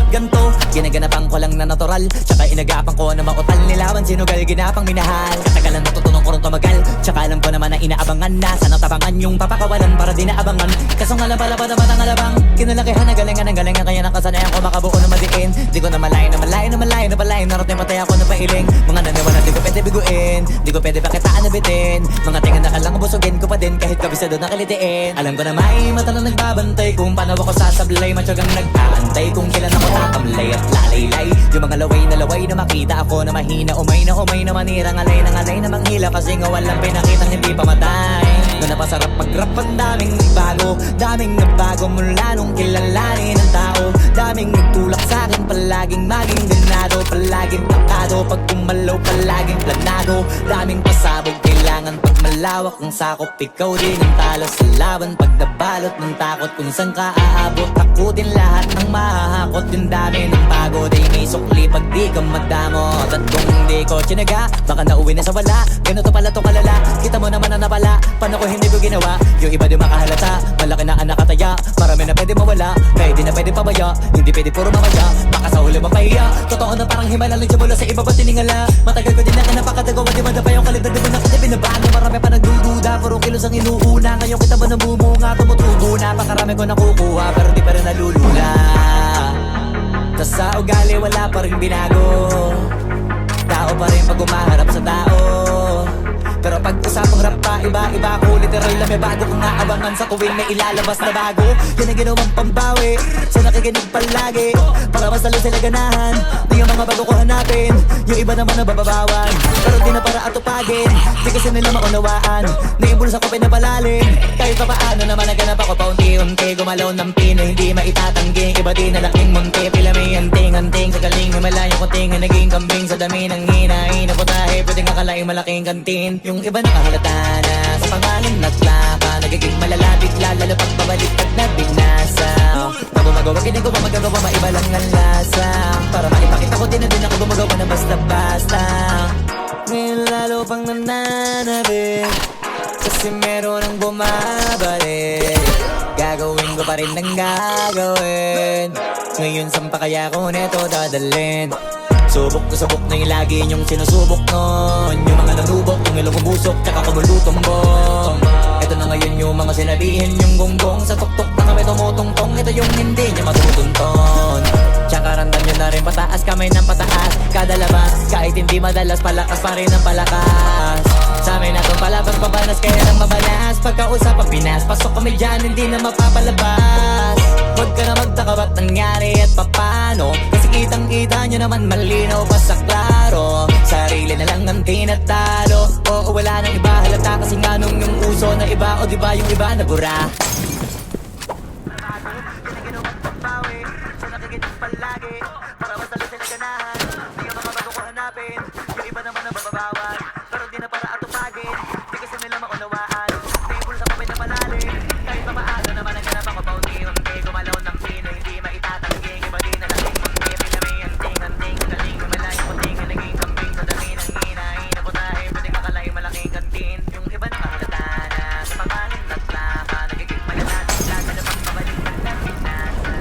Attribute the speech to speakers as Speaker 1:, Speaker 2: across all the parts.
Speaker 1: ganto. Ginaganapan ko lang na natural, tsaka inagapan ko na mautal. Nilawan sinugal, ginapang minahal. Katagalan natutunan ko rin tumagal, tsaka alam ko naman na inaabangan na. Sana tabangan yung papakawalan para di naabangan. Kaso nga lang pala ba naman ang alabang kinalakihan na galingan ang galingan. Kaya nakasanayan ko makabuo na madiin. Di ko na malayo na malayo na malayo na palayo. Narating matay ako na pailing. Mga naniwala di ko pwede biguin, di ko pwede pakitaan na bitin. Mga tinga na kalang busugin ko pa din kahit kabisado na kalitiin. Alam ko na may mata na nagbabantay kung paano ako sasablay. Matyagang nag-aantay kung kailan ako tatamlay at lalaylay. Yung mga laway na makita ako na mahina. Umay na manira, ngalay na manghila. Kasi nga walang pinakitang hindi pa matay. Na napasarap pag-rap ang daming nagbago. Daming nagbago mula nung kilalanin ang tao. Daming nagtulak sa'kin, palaging maging ganado. Palaging takado, pag kumalaw palaging planado. Daming pasabog, kailangan pag malawak ang sakop. Ikaw din ang talo sa laban, pag nabalot ng takot. Kung saan ka aabot, takutin lahat ng mahahakot. Yung dami ng pagod ay may sukli pag di ka madamot. At kung hindi ko tinaga, baka nauwi na sa wala. Ganito pala to kalala, kita mo naman ang napala. Paano ko hindi ko ginawa, yung iba di makahalata. Malaki na ang nakataya, marami na pwede mawala. Kaya di na pwede pabaya, hindi pwede puro mamaya. Baka sa huli mapahiya, totoo na parang himala. Lang mula sa iba ba tiningala. Matagal ko din na kinapakadagawa, di madapa yung kalidad. Di mo na kita binabago, marami pa nagdududa. Puro kilos ang inuuna, ngayon kita ba namumunga. Tumutubo na, pakarami ko nakukuha. Pero di pa rin nalulula. Tas sa ugali wala pa rin binago. Tao pa rin pag umaharap sa tao. Pero pag usapang rap pa, iba-iba ko. Literal na may bago kong naabangan sa tuwing may ilalabas na bago. Yan ang ginawang pambawi sa nakikinig palagi, para mas lalo sila ganahan. Di yung mga bago ko hanapin, yung iba naman nababawan. Pero di na para atupagin, di kasi nila maunawaan. Naibulsa ko pinapalalim, kahit pa paano naman naganap ako paunti-unti. Gumalaw ng pino, hindi maitatanggi. Iba di na laking munti, pila may anting-anting. Sa galing may malayong kunting, naging kambing sa dami ng hinahin. Naputahe, pwedeng akalaing malaking kantin. Yung iba nakahalata na sa pangalan naglaka. Nagiging malala bigla, lalo pag pabalik pag nabinasa. Gumagawa, ginagawa, magagawa, maiba lang ang lasa. Para maipakita ko din na din ako gumagawa na basta-basta. Ngayon lalo pang nananabik, kasi meron ang bumabalik. Gagawin ko pa rin ang gagawin. Ngayon saan pa kaya ko neto dadalhin? Subok na subok na yung lagi niyong sinusubok nun. Yung mga nanubok, yung ilong kubusok, tsaka kumulutumbong. Ito na ngayon yung mga sinabihin yung gonggong. Sa tuktok na kami tumutungtong, ito yung hindi niya matutunton. Tsaka randam nyo na rin pataas, kamay ng pataas. Kada labas, kahit hindi madalas, palakas pa rin ang palakas. Sa amin na itong palabas, pabanas, kaya lang mabalas. Pagkausap ang Pinas, pasok kami dyan, hindi na mapapalabas. Huwag ka na magtaka ba't nangyari at papano, kasi kitang-kita nyo naman malinaw pa sa klaro. Sarili na lang ang tinatalo. Oo, wala nang iba halata, kasi nga nung yung uso na iba. O diba yung iba na bura. Palagi, para mas lalo sila ganahan. Di yung mga bago ko hanapin, yung iba naman nababawan. Pero di na para atupagin, di kasi nila maunawaan. Table sa kapit na malalim, kahit pa paano naman naganap ako paunti-unti. Gumalaw ng pino, hindi maitatanggi. Iba di na laking munti, pila may anting-anting. Sa galing may malayong kunting, naging kambing sa dami ng hinahin. Naputahe, pwedeng akalay malaking kantin. Yung iba nakahalata na sa pangalan naglaka. Nagiging malalating laga na pagpabalik pag nabinasa.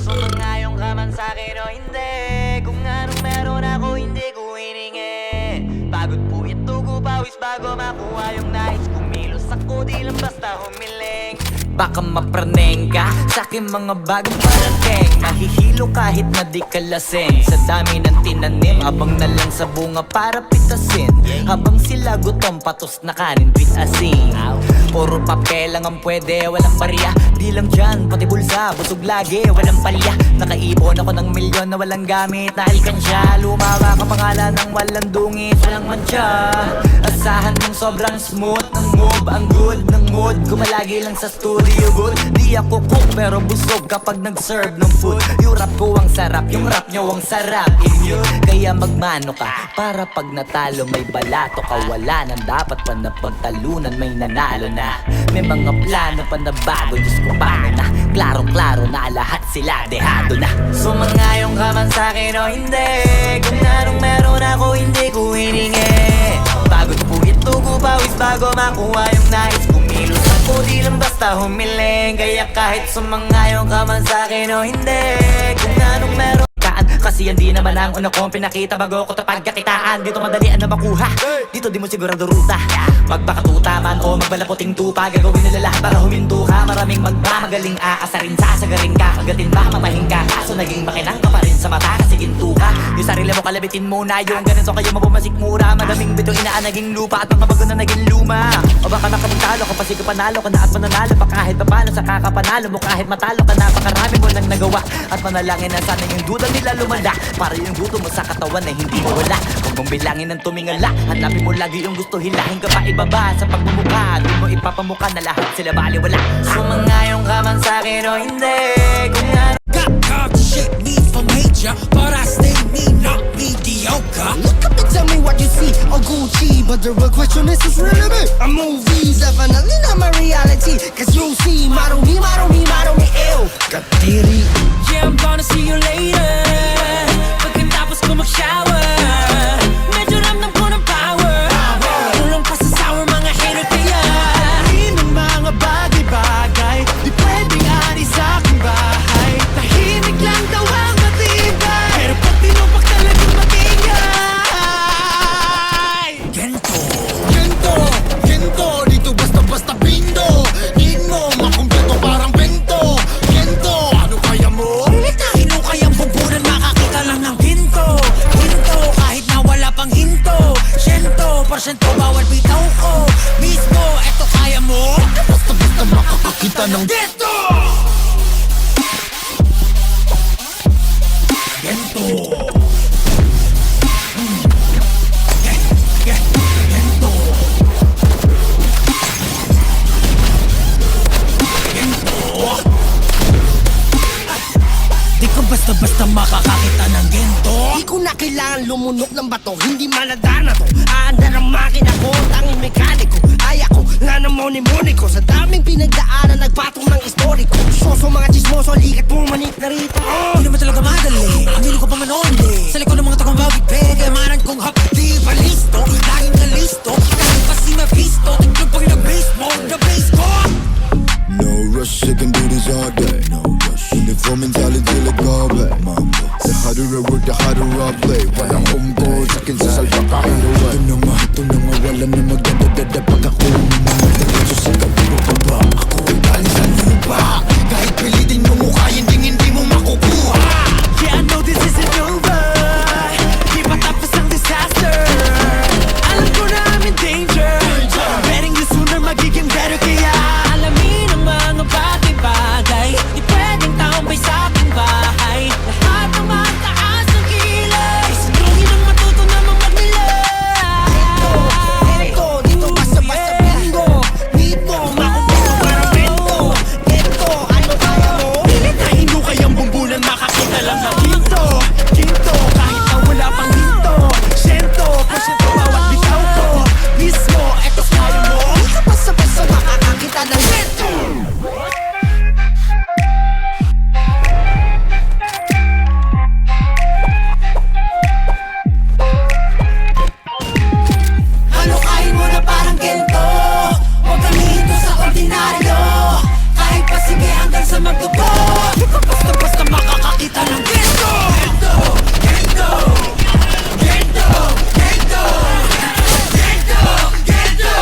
Speaker 1: Sumunod nga yung kaman sa'kin o hindi. Kung anong meron ako hindi ko hiningi. Pagod po ito ko pawis bago makuha yung nais. Kumilos ako di lang basta humiling. Baka mapraneng ka sa'kin mga bagong parating. Mahihilo kahit na di ka lasing. Sa dami ng tinanim, abang na lang sa bunga para pitasin. Habang sila gutom, patos na kanin with asin. Puro papel lang ang pwede, walang barya. Di lang dyan, pati bulsa, busog lagi, walang palya. Nakaipon ako ng milyon na walang gamit na alkansya. Lumawa ka pangalan ng walang dungis, walang mancha. Asahan mong sobrang smooth ng move. Ang good ng mood, kumalagi lang sa studio good. Di ako cook pero busog kapag nag-serve ng food. Yung rap ko ang sarap, yung rap nyo ang sarap. Immune, kaya magmano ka para pag natalo may balato ka. Wala nang dapat pa na pagtalunan, may nanalo na. May mga plano pa na bago, Diyos ko paano na. Klarong-klaro na lahat sila dehado na. Sumangayong ka man sa'kin o hindi, kung anong meron ako hindi ko hiningi. Bago't puwit tugo pawis bago makuha yung nais. Kumilos ako di lang basta humiling. Kaya kahit sumangayong ka man sa'kin o hindi, kung anong meron kasi yan di naman ang una kong pinakita bago ko ito pagkakitaan. Dito madalian na makuha, dito di mo sigurado ruta. Magbakatuta man o magbalaputing tupa, gagawin nila lahat para huminto ka. Maraming magmamagaling aasarin, sasagaring ka, kagatin ba mamahing ka. Kaso naging makinang ka pa rin sa mata kasi ginto ka. Yung sarili mo kalabitin muna, yung ganito kayo mabumasik mura. Madaming bitong inaan naging lupa at mga bago na naging luma. O baka nakapagtalo ka pa sige panalo ka na at mananalo pa kahit papano sa kakapanalo mo. Kahit matalo ka napakarami mo nang nagawa at manalangin na sana yung duda nila lumanda. Para yung gusto mo sa katawan na hindi mawala. Huwag mong bilangin ng tumingala, hanapin mo lagi yung gusto, hilahin ka pa ibaba sa pagmumukha. Doon mo ipapamuka na lahat sila baliwala. Sumangayong ka man sa'kin o hindi, kung ano
Speaker 2: Got God shit me for major, but I stay me, not mediocre.
Speaker 3: Look up and tell me what you see or Gucci, but the real question is really me. A movie, definitely not my reality. Cause you see, model me, ew. Katiri.
Speaker 2: Yeah, I'm gonna see you later. Pagkatapos ko mag-shower, medyo ramdam ko ng power. Tulong pa sa sour mga hater kaya
Speaker 3: Di ng mga bagay-bagay, di pwedeng ani sa aking bahay. Tahimik lang daw ang matibay, pero pag tinupak talagang matingay.
Speaker 2: Gento.
Speaker 3: Gento, dito basta-basta bindo. Di mo makumpleto parang bento. Gento, ano kaya mo?
Speaker 2: Sino kayang bumbunan makakita lang ng ginto? Ginto, kahit na wala pang hinto. 100% bawal bitaw ko. Mismo, eto kaya mo?
Speaker 3: Basta-basta makakakita ng
Speaker 2: Gento! Gento! Gento! Di ko basta-basta makakakita ng gento.
Speaker 3: Di ko na kailangan lumunok ng bato, hindi maladana to. Aandar ang makina ko, tanging mekaniko. Ay ako, nga ng moni-moni ko. Sa daming pinagdaanan, nagpatong ng istoriko. Soso mga chismoso, likat pumanik na rito.
Speaker 2: Di naman talaga madali, aminin ko pa man only. Sa likod ng mga takong bawit, pegamanan kong hap. Di ba listo, laging na listo. Kahit pa si Mephisto, tignan pag na-base mo, na-base ko.
Speaker 4: No rush, I can do this all day. No rush. Uniform mentality like all back. The harder I work, the harder I play. Walang umbo, sa akin sa salpa ka away. Ito na nga, wala na magdadadada pag ako umamatay. So sa kabiro pa ba? Ako ay galing sa lupa. Kahit pilitin mo mukha, hindi mo makukuha.
Speaker 3: Yeah, I know this isn't over. Di pa tapos ang disaster. Alam ko na I'm in danger. Betting you sooner magiging better kaya
Speaker 2: Alamin ang mga bagay-bagay. Di pwedeng tambay sa aking bahay. Lahat ng mataas ng kilay. Sunugin ang matuto namang magmilay.
Speaker 3: Gento, dito basta-basta bingo. Dito, makumpleto parang bento. Gento, ano kaya mo? Pilit na hindi kayang bumbunan, makakita lang ng ginto. Ginto, kahit na wala pang hinto. Siyento, porsyento bawat bitaw ko. Mismo, eto kaya mo? Di ka basta-basta makakakita ng gento.
Speaker 2: Ano kain mo na parang gento? Huwag kang hihinto sa ordinaryo. Kahit pa sige hanggang sa magdugo. Di ka basta-basta makakakita ng gento. Gento! Gento! Gento! Gento! Gento! Gento!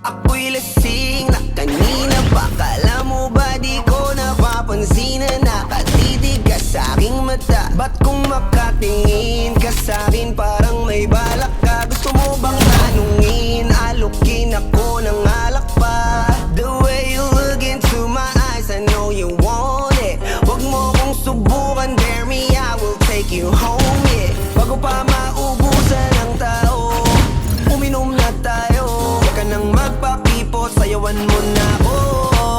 Speaker 3: Ako'y lasing na kanina pa mata? Ba't kung makatingin ka sa'kin parang may balak ka? Gusto mo bang tanungin? Alukin ako ng alak pa. The way you look into my eyes, I know you want it. Wag mo kong subukan, dare me, I will take you home, yeah. Bago pa maubusan ng tao, uminom na tayo. Huwag ka nang magpakipot, sayawan mo na ako.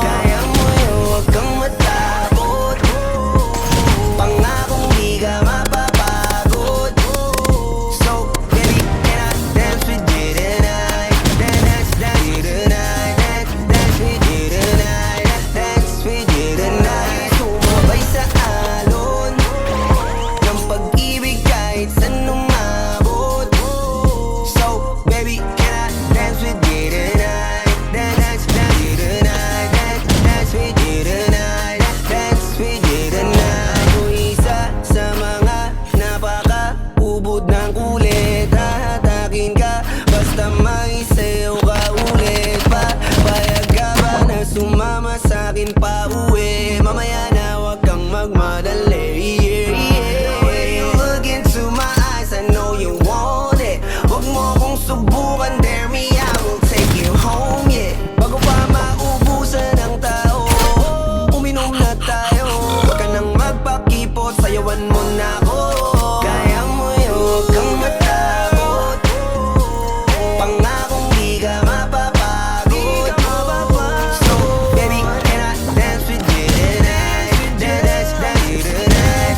Speaker 3: Kaya mo yun, huwag kang matakot. Pangakong di ka mapapagod. So, baby, can I dance with you tonight? Dance with you tonight. Dance with you tonight. Dance with you tonight. Sumabay sa alon ng pag-ibig kahit saan umabot. So, baby, can I dance with you tonight? Dance with you tonight. Dance with you tonight. Dance with you tonight. Kung isa sa mga napaka-ubod ng kulit, hahatakin ka basta maisayaw ka ulit. Payag ka ba na sumama sa'kin pa uwi? Mamaya na wag kang magmadali, yeah, yeah. The way you look into my eyes, I know you want it. Wag mo kong subukan, dare me, I will take you home, yeah. Bago pa maubusan ng tao, uminom na tayo. Huwag ka nang magpakipot, sayawan mo na ako. Kaya mo yun, huwag kang matakot. Pangakong di ka mapapagod. So, baby, can I dance with you tonight? Dance with you tonight.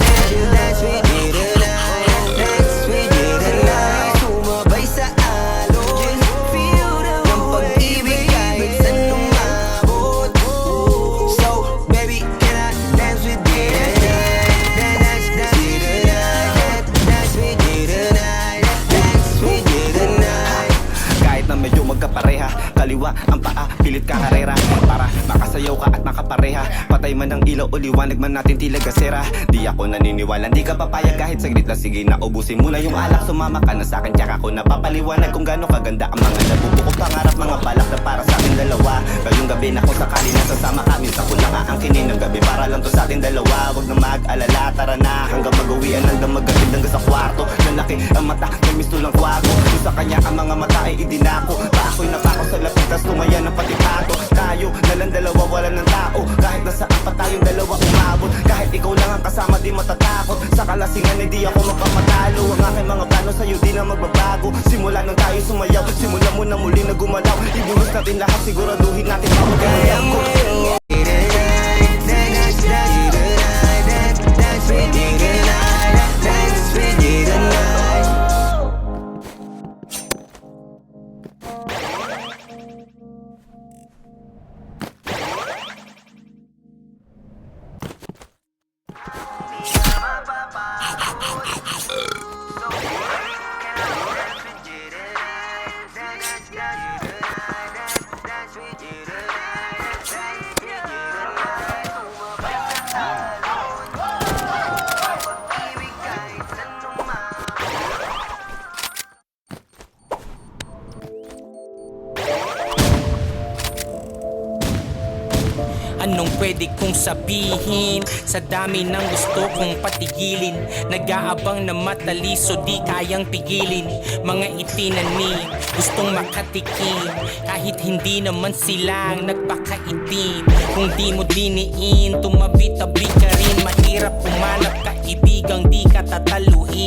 Speaker 3: Dance with you tonight. Dance with you tonight. Sumabay sa alon ng pag-ibig kahit saan umabot. So, baby, can I dance with you tonight? Dance with you tonight. Dance with you tonight. Dance with you tonight.
Speaker 5: Kahit na medyo magkapareha, kaliwa ang paa, pilit ka karera. Para makasayaw ka at makapareha, patay man ang ilaw o liwanag man natin tila gasera. Di ako naniniwala, di ka papayag kahit saglit lang. Sige na, ubusin mo na yung alak, sumama ka na sa'kin. Tsaka ako napapaliwanag kung gaano kaganda ang mga nabubukong pangarap. Mga balak na para sa akin dalawa. Ngayong gabi na kung sakali nasasama kami, sa kulang aangkinin ng gabi para lang to sa atin dalawa. Wag na mag-alala, tara na hanggang mag-uwian, hanggang maggatid hanggang sa kwarto. Lalaki ang mata, may misto lang kwago. Kung sa kanya ang mga mata ay idinako. Pako'y napako sa lapit, tas tumaya ng patipato. Tayo nalang dalawa, wala ng tao. Kahit nasaan pa tayong dalawa umabot. Kahit ikaw lang ang kasama, di matatakot. Sa kalasingan, hindi ako magpamatalo. Ang aking mga plano sa'yo, di na magbabago. Simula nang tayo sumayaw, simula mo na muli na gumalaw. Ibulos natin lahat, siguraduhin natin
Speaker 3: Kaya mo yun, dance with you tonight. Dance with you tonight. Dance with you tonight.
Speaker 6: Anong pwede kong sabihin? Sa dami ng gusto kong patigilin, nag-aabang na mataliso, di kayang pigilin. Mga itinanim, gustong makatikim, kahit hindi naman silang nagpakaitim. Kung di mo diniin, tumabi-tabi ka rin. Mahirap pumanap kaibigang di ka tataluin.